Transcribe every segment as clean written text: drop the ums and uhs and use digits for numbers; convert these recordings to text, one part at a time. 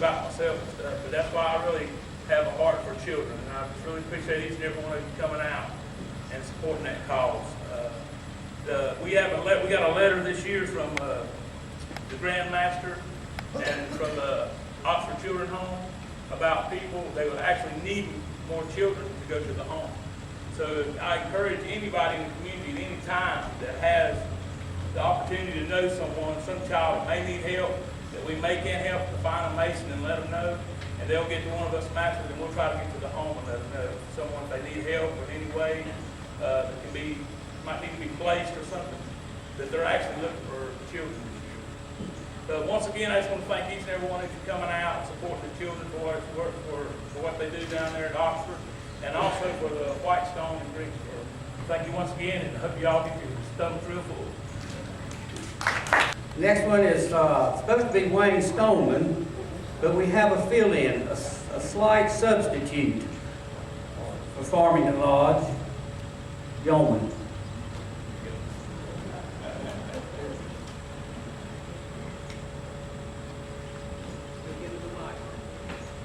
about myself and stuff, but that's why I really have a heart for children, and I just really appreciate each and every one of you coming out and supporting that cause. We got a letter this year from the Grand Master and from the Oxford Children's Home about people, they were actually needing more children to go to the home. So I encourage anybody in the community at any time that has the opportunity to know someone, some child that may need help, that we may can't help, to find a Mason and let them know, and they'll get to one of us masters, and we'll try to get to the home and let them know. Someone, if they need help in any way, that might need to be placed or something, that they're actually looking for children this year. So once again, I just want to thank each and every one of you for coming out and supporting the children for what they do down there at Oxford, and also for the Whitestone and Greensboro. Thank you once again, and I hope you all get your stomachs real full. Next one is supposed to be Wayne Stoneman, but we have a fill-in, a slight substitute for Farmington Lodge, Yeoman.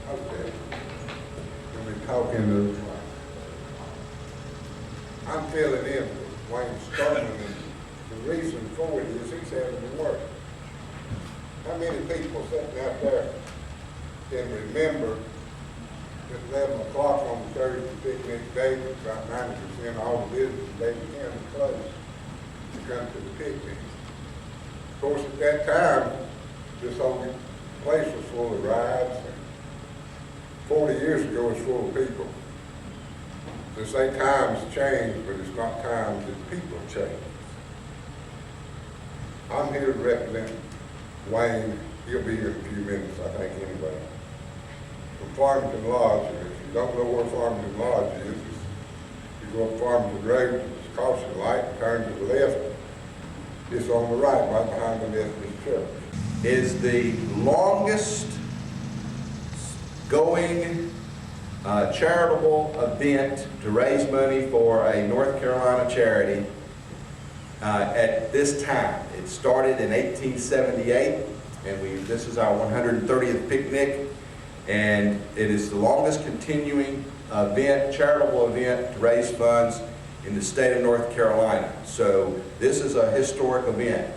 Okay. We'll be talking to, I'm filling in for Wayne Stoneman, and the reason for it is he's having to work. How many people sitting out there can remember at 11 o'clock on the Thursday picnic day, about 90% of all the business in Davie County closed to come to the picnic? Of course, at that time, this whole place was full of rides, and 40 years ago it was full of people. They say times change, but it's not times that people change. I'm here to represent Wayne. He'll be here in a few minutes, I think, anyway. From Farmington Lodge, and if you don't know where Farmington Lodge is, you go up Farmington Road, it's a caution light, and turn to the left. It's on the right behind the Methodist Church. Is the longest going charitable event to raise money for a North Carolina charity at this time. It started in 1878, and this is our 130th picnic, and it is the longest continuing event, charitable event to raise funds in the state of North Carolina. So this is a historic event,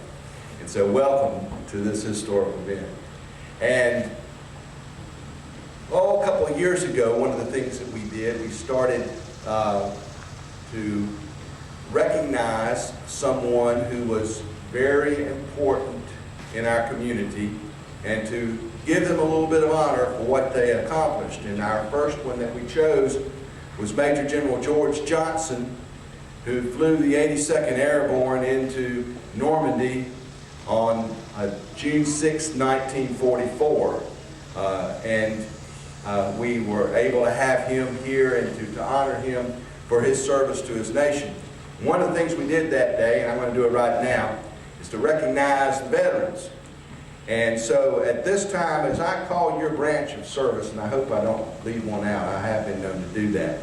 and so welcome to this historic event. And a couple of years ago, one of the things that we did, we started to recognize someone who was very important in our community and to give them a little bit of honor for what they had accomplished. And our first one that we chose was Major General George Johnson, who flew the 82nd Airborne into Normandy on June 6, 1944. We were able to have him here and to honor him for his service to his nation. One of the things we did that day, and I'm going to do it right now, is to recognize the veterans. And so at this time, as I call your branch of service, and I hope I don't leave one out, I have been known to do that.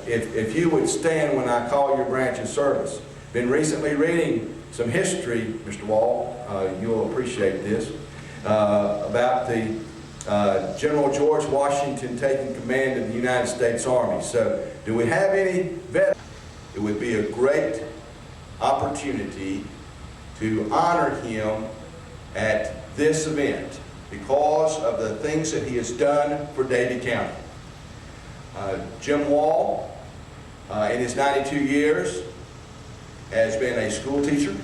If you would stand when I call your branch of service. Been recently reading some history, Mr. Wall, you'll appreciate this, about the General George Washington taking command of the United States Army. So, do we have any veterans? It would be a great opportunity to honor him at this event because of the things that he has done for Davie County. Jim Wall, in his 92 years, has been a school teacher.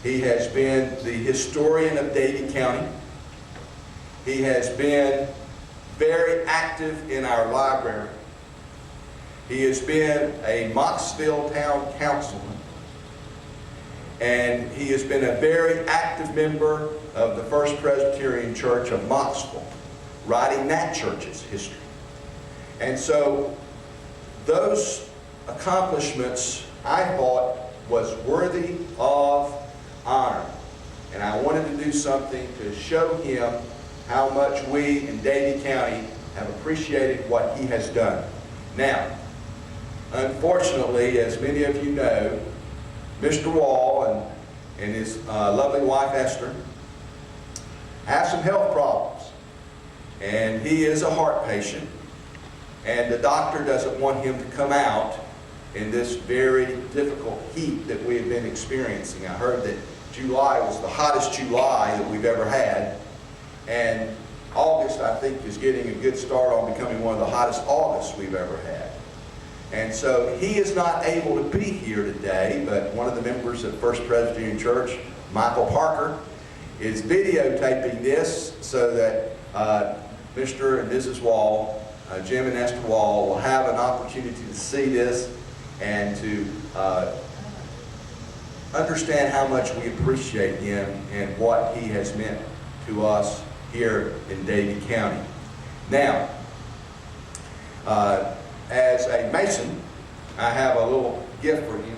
He has been the historian of Davie County. He has been very active in our library. He has been a Moxville town councilman. And he has been a very active member of the First Presbyterian Church of Moxville, writing that church's history. And so those accomplishments I thought was worthy of honor. And I wanted to do something to show him how much we in Davie County have appreciated what he has done. Now, unfortunately, as many of you know, Mr. Wall and his lovely wife Esther has some health problems. And he is a heart patient. And the doctor doesn't want him to come out in this very difficult heat that we have been experiencing. I heard that July was the hottest July that we've ever had. And August, I think, is getting a good start on becoming one of the hottest Augusts we've ever had. And so he is not able to be here today, but one of the members of First Presbyterian Church, Michael Parker, is videotaping this so that Mr. and Mrs. Wall, Jim and Esther Wall, will have an opportunity to see this and to understand how much we appreciate him and what he has meant to us here in Davie County. Now, as a Mason, I have a little gift for him.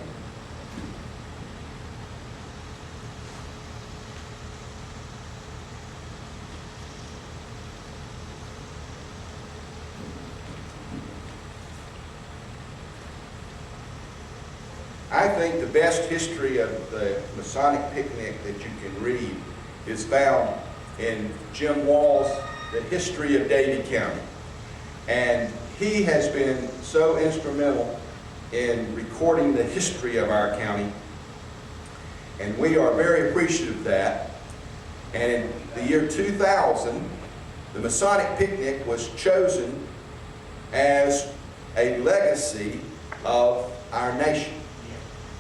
I think the best history of the Masonic picnic that you can read is found in Jim Wall's The History of Davie County. And he has been so instrumental in recording the history of our county. And we are very appreciative of that. And in the year 2000, the Masonic picnic was chosen as a legacy of our nation.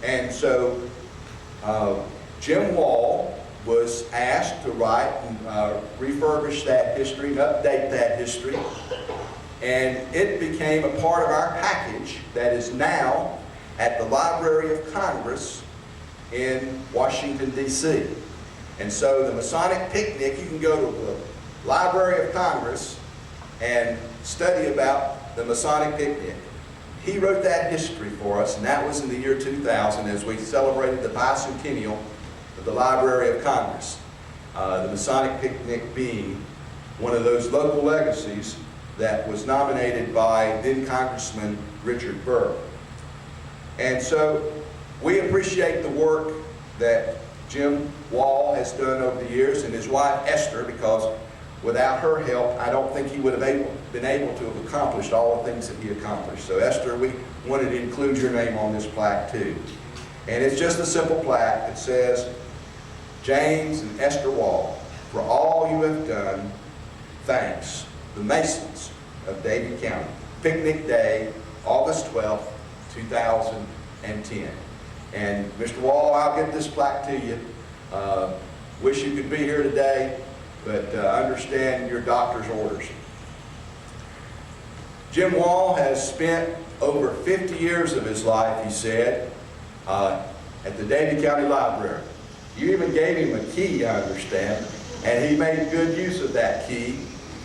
And so Jim Wall was asked to write and refurbish that history and update that history. And it became a part of our package that is now at the Library of Congress in Washington, D.C. And so the Masonic picnic, you can go to the Library of Congress and study about the Masonic picnic. He wrote that history for us, and that was in the year 2000 as we celebrated the bicentennial of the Library of Congress. The Masonic picnic being one of those local legacies that was nominated by then Congressman Richard Burr. And so we appreciate the work that Jim Wall has done over the years, and his wife Esther, because without her help, I don't think he would have been able to have accomplished all the things that he accomplished. So Esther, we wanted to include your name on this plaque too. And it's just a simple plaque that says, James and Esther Wall, for all you have done, thanks. The Masons of Davie County. Picnic Day, August 12th, 2010. And Mr. Wall, I'll get this plaque to you. Wish you could be here today, but understand your doctor's orders. Jim Wall has spent over 50 years of his life, he said, at the Davie County Library. You even gave him a key, I understand, and he made good use of that key.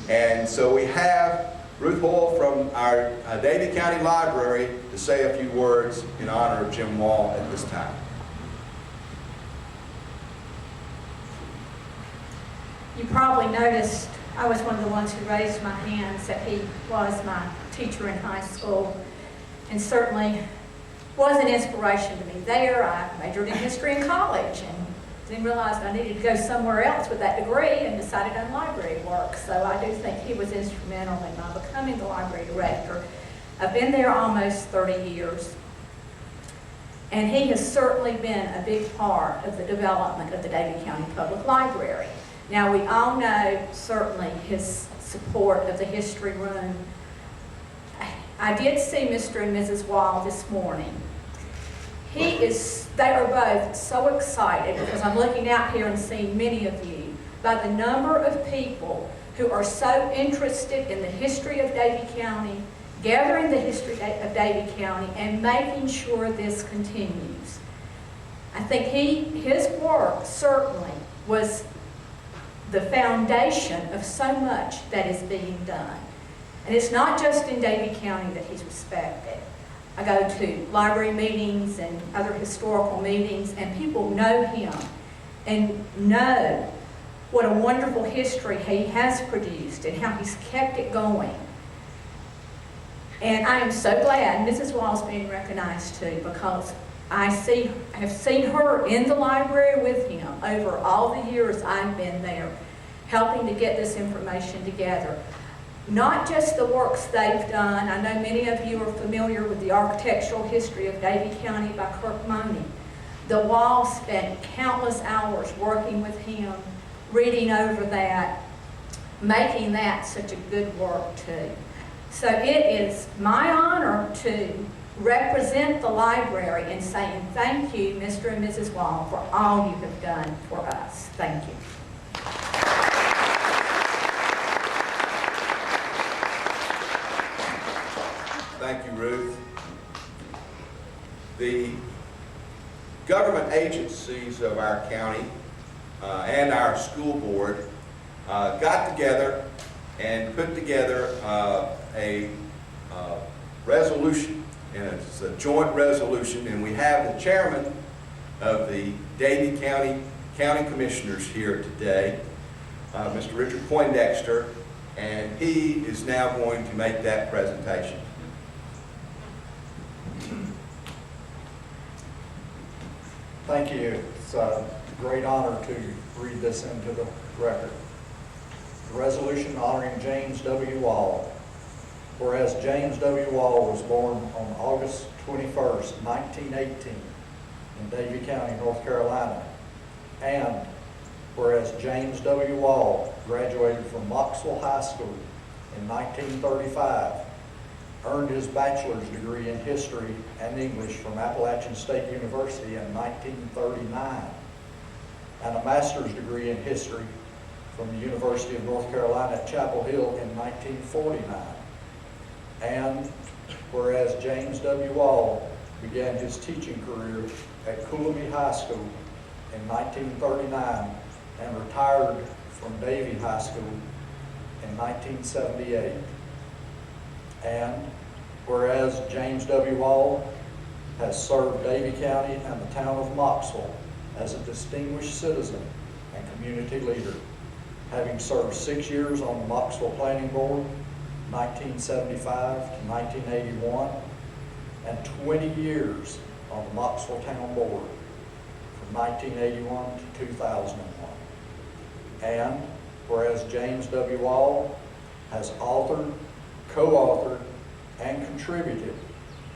And so we have Ruth Hoyle from our Davie County Library to say a few words in honor of Jim Wall at this time. You probably noticed I was one of the ones who raised my hands that he was my teacher in high school, and certainly was an inspiration to me there. I majored in history in college and then realized I needed to go somewhere else with that degree and decided on library work. So I do think he was instrumental in my becoming the library director. I've been there almost 30 years. And he has certainly been a big part of the development of the Davie County Public Library. Now, we all know certainly his support of the history room. I did see Mr. and Mrs. Wall this morning. They are both so excited because I'm looking out here and seeing many of you by the number of people who are so interested in the history of Davie County, gathering the history of Davie County, and making sure this continues. I think his work certainly was the foundation of so much that is being done. And it's not just in Davie County that he's respected. I go to library meetings and other historical meetings, and people know him and know what a wonderful history he has produced and how he's kept it going. And I am so glad Mrs. Wall's being recognized too, because I have seen her in the library with him over all the years I've been there, helping to get this information together. Not just the works they've done. I know many of you are familiar with the architectural history of Davie County by Kirk Money. The Wall spent countless hours working with him, reading over that, making that such a good work too. So it is my honor to represent the library in saying thank you, Mr. and Mrs. Wall, for all you have done for us. Thank you. Thank you, Ruth. The government agencies of our county and our school board got together and put together a resolution, and it's a joint resolution, and we have the chairman of the Davie County Commissioners here today, Mr. Richard Poindexter, and he is now going to make that presentation. Thank you. It's a great honor to read this into the record. The resolution honoring James W. Wall. Whereas James W. Wall was born on August 21st, 1918 in Davie County, North Carolina, and whereas James W. Wall graduated from Moxville High School in 1935, earned his bachelor's degree in history and English from Appalachian State University in 1939, and a master's degree in history from the University of North Carolina at Chapel Hill in 1949. And whereas James W. Wall began his teaching career at Coolamy High School in 1939 and retired from Davie High School in 1978. And whereas James W. Wall has served Davie County and the town of Moxville as a distinguished citizen and community leader, having served 6 years on the Moxville Planning Board, 1975 to 1981, and 20 years on the Moxville Town Board from 1981 to 2001. And whereas James W. Wall has authored, co-authored, and contributed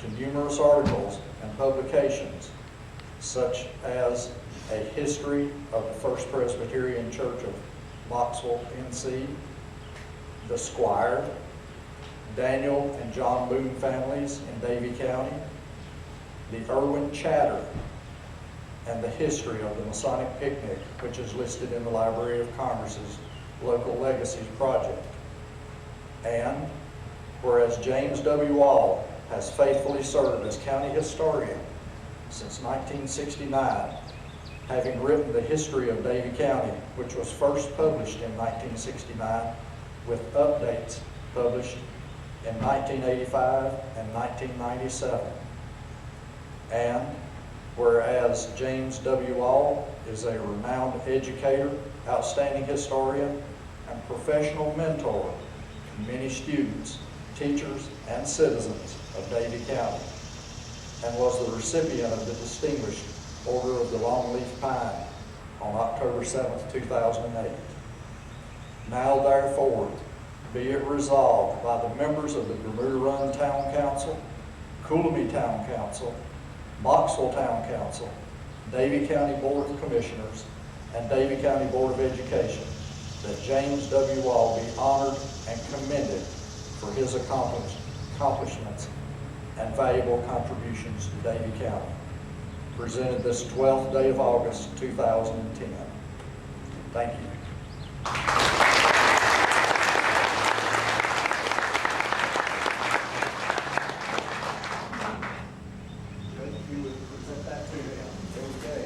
to numerous articles and publications, such as A History of the First Presbyterian Church of Moxville, NC, The Squire, Daniel and John Boone Families in Davie County, The Irwin Chatter, and The History of the Masonic Picnic, which is listed in the Library of Congress's Local Legacies Project. And whereas James W. Wall has faithfully served as county historian since 1969, having written the history of Davie County, which was first published in 1969, with updates published in 1985 and 1997. And whereas James W. Wall is a renowned educator, outstanding historian, and professional mentor to many students, teachers, and citizens of Davie County, and was the recipient of the Distinguished Order of the Longleaf Pine on October 7th, 2008. Now therefore, be it resolved by the members of the Bermuda Run Town Council, Coolamy Town Council, Moxville Town Council, Davie County Board of Commissioners, and Davie County Board of Education, that James W. Wall be honored and commended for his accomplishments and valuable contributions to Davie County. Presented this 12th day of August, 2010. Thank you. Good, if you would present that to him. Okay.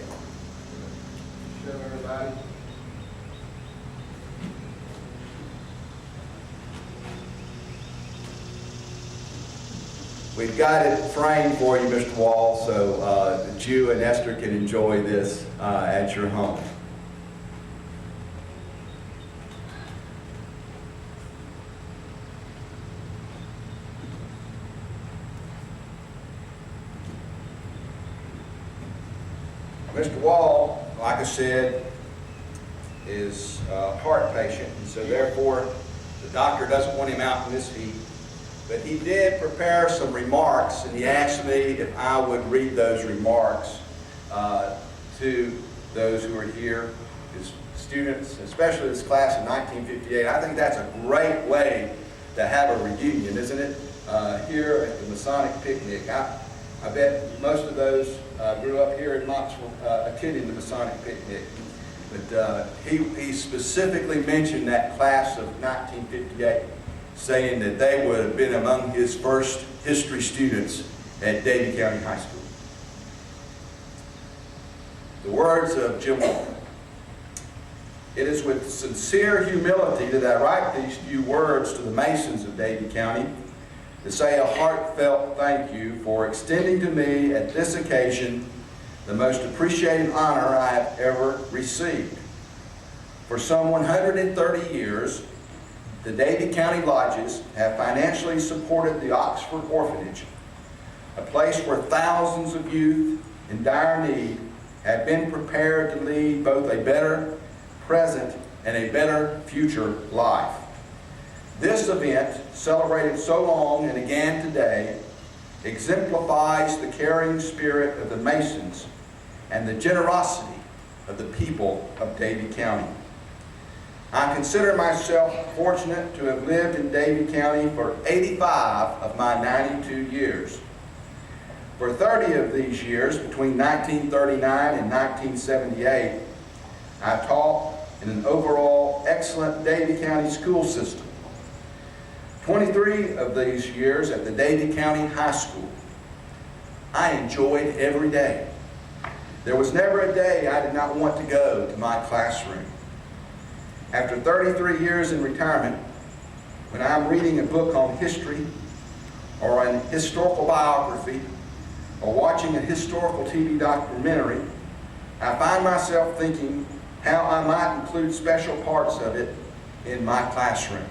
Show everybody. We've got it framed for you, Mr. Wall, so that you and Esther can enjoy this at your home. Mr. Wall, like I said, is a heart patient, and so therefore the doctor doesn't want him out in this heat. But he did prepare some remarks, and he asked me if I would read those remarks to those who are here, his students, especially this class of 1958. I think that's a great way to have a reunion, isn't it? Here at the Masonic picnic. I bet most of those grew up here in Knoxville attending the Masonic picnic. But he specifically mentioned that class of 1958, saying that they would have been among his first history students at Davie County High School. The words of Jim Walker. It is with sincere humility that I write these few words to the Masons of Davie County to say a heartfelt thank you for extending to me at this occasion the most appreciated honor I have ever received. For some 130 years, the Davie County Lodges have financially supported the Oxford Orphanage, a place where thousands of youth in dire need have been prepared to lead both a better present and a better future life. This event, celebrated so long and again today, exemplifies the caring spirit of the Masons and the generosity of the people of Davie County. I consider myself fortunate to have lived in Davie County for 85 of my 92 years. For 30 of these years, between 1939 and 1978, I taught in an overall excellent Davie County school system. 23 of these years at the Davie County High School. I enjoyed every day. There was never a day I did not want to go to my classroom. After 33 years in retirement, when I'm reading a book on history, or an historical biography, or watching a historical TV documentary, I find myself thinking how I might include special parts of it in my classroom.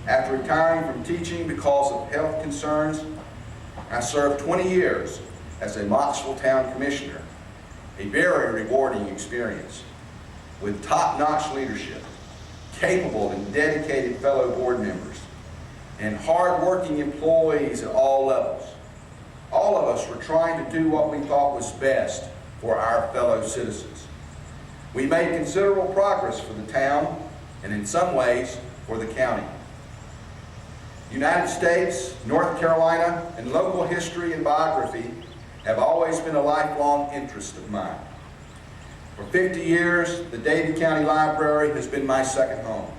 After retiring from teaching because of health concerns, I served 20 years as a Knoxville Town Commissioner, a very rewarding experience, with top-notch leadership, capable and dedicated fellow board members, and hard-working employees at all levels. All of us were trying to do what we thought was best for our fellow citizens. We made considerable progress for the town, and in some ways, for the county. United States, North Carolina, and local history and biography have always been a lifelong interest of mine. For 50 years, the Davie County Library has been my second home.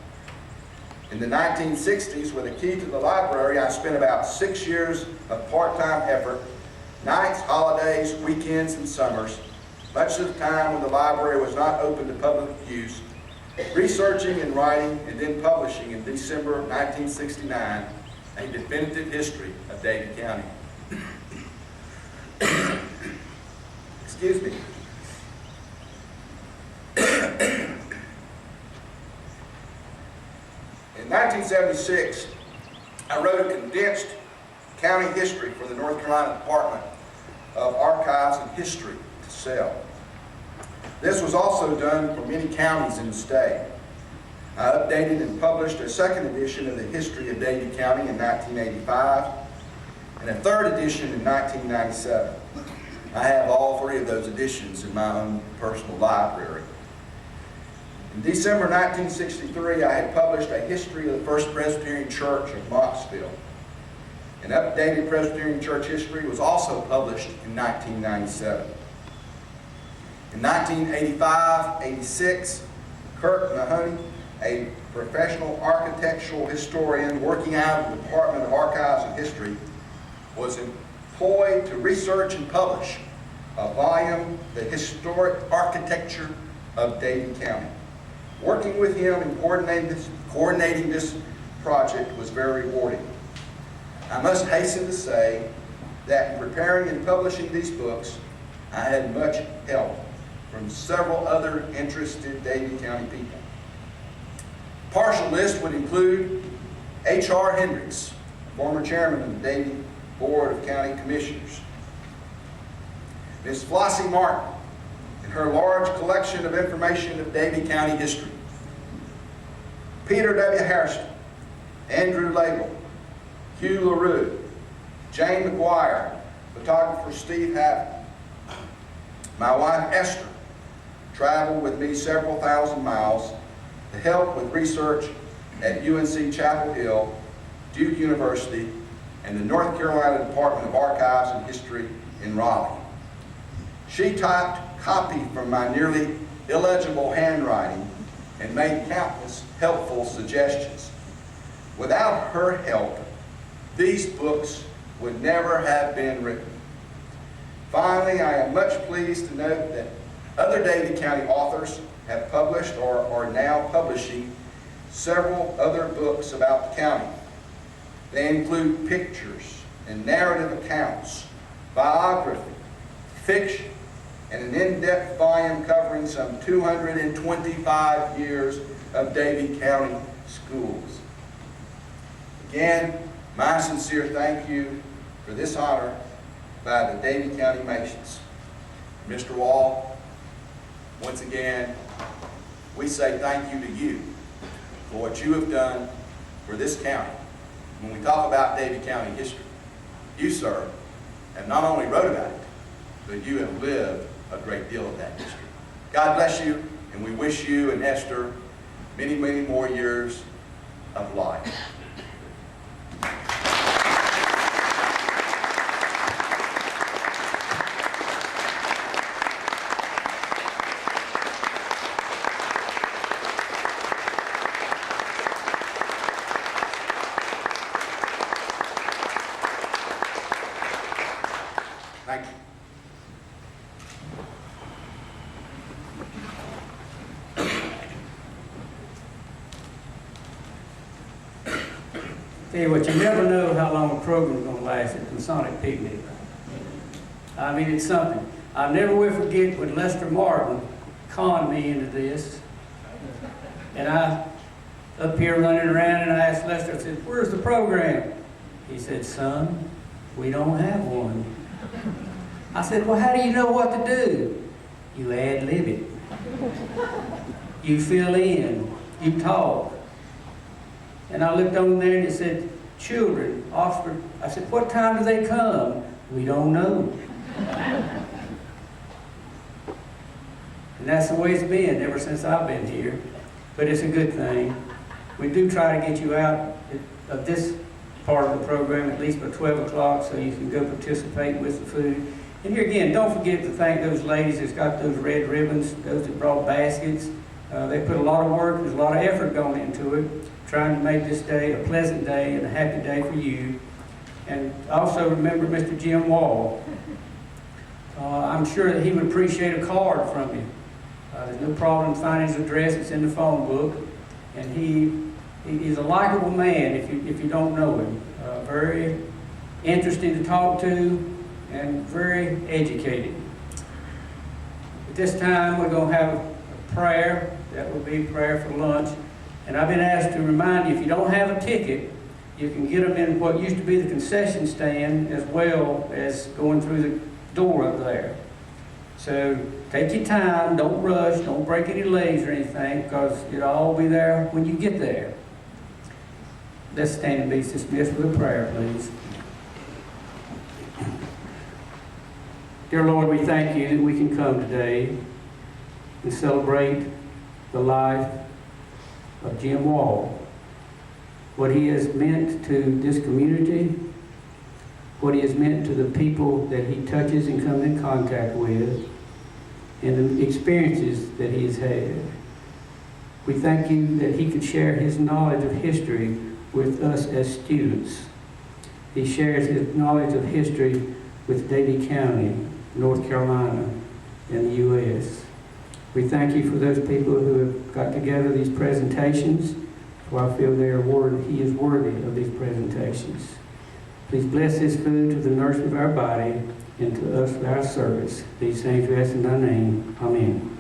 In the 1960s, with a key to the library, I spent about 6 years of part-time effort, nights, holidays, weekends, and summers, much of the time when the library was not open to public use, researching and writing and then publishing in December of 1969 a definitive history of Davie County. Excuse me. In 1976, I wrote a condensed county history for the North Carolina Department of Archives and History to sell. This was also done for many counties in the state. I updated and published a second edition of the History of Davie County in 1985 and a third edition in 1997. I have all three of those editions in my own personal library. In December 1963, I had published a history of the First Presbyterian Church of Knoxville. An updated Presbyterian Church history was also published in 1997. In 1985-86, Kirk Mahoney, a professional architectural historian working out of the Department of Archives and History, was employed to research and publish a volume, The Historic Architecture of Davie County. Working with him and coordinating this project was very rewarding. I must hasten to say that in preparing and publishing these books, I had much help from several other interested Davie County people. A partial list would include H.R. Hendricks, former chairman of the Davie Board of County Commissioners, Ms. Flossie Martin, in her large collection of information of Davie County history. Peter W. Harrison, Andrew Label, Hugh LaRue, Jane McGuire, photographer Steve Haven. My wife Esther traveled with me several thousand miles to help with research at UNC Chapel Hill, Duke University, and the North Carolina Department of Archives and History in Raleigh. She typed copy from my nearly illegible handwriting and made countless helpful suggestions. Without her help, these books would never have been written. Finally, I am much pleased to note that other Davie County authors have published or are now publishing several other books about the county. They include pictures and narrative accounts, biography, fiction, and an in-depth volume covering some 225 years of Davie County schools. Again, my sincere thank you for this honor by the Davie County Masons. Mr. Wall, once again, we say thank you to you for what you have done for this county. When we talk about Davie County history, you, sir, have not only wrote about it, but you have lived a great deal of that history. God bless you, and we wish you and Esther many, many more years of life. Thank you. Tell you what, you never know how long a program's going to last at the Masonic picnic. I mean, it's something. I never will forget when Lester Martin conned me into this. And I, up here running around, and I asked Lester, I said, "Where's the program?" He said, "Son, we don't have one." I said, "Well, how do you know what to do?" "You ad-lib it. You fill in. You talk." And I looked over there and it said, "Children, Oxford." I said, "What time do they come?" "We don't know." And that's the way it's been ever since I've been here. But it's a good thing. We do try to get you out of this part of the program at least by 12 o'clock so you can go participate with the food. And here again, don't forget to thank those ladies that's got those red ribbons, those that brought baskets. They put a lot of work, there's a lot of effort going into it, trying to make this day a pleasant day and a happy day for you. And also remember Mr. Jim Wall. I'm sure that he would appreciate a card from you. There's no problem finding his address, it's in the phone book. And he's a likable man if you don't know him. Very interesting to talk to and very educated. At this time, we're going to have a prayer. That will be prayer for lunch. And I've been asked to remind you, if you don't have a ticket, you can get them in what used to be the concession stand as well as going through the door up there. So take your time, don't rush, don't break any legs or anything, because it'll all be there when you get there. Let's stand and be dismissed with a prayer, please. Dear Lord, we thank you that we can come today and celebrate the life of Jim Wall, what he has meant to this community, what he has meant to the people that he touches and comes in contact with, and the experiences that he has had. We thank you that he could share his knowledge of history with us as students. He shares his knowledge of history with Davie County, North Carolina, and the U.S. We thank you for those people who have got together these presentations, for I feel they are worthy, he is worthy of these presentations. Please bless this food to the nourishment of our body and to us for our service. These things we ask in thy name. Amen.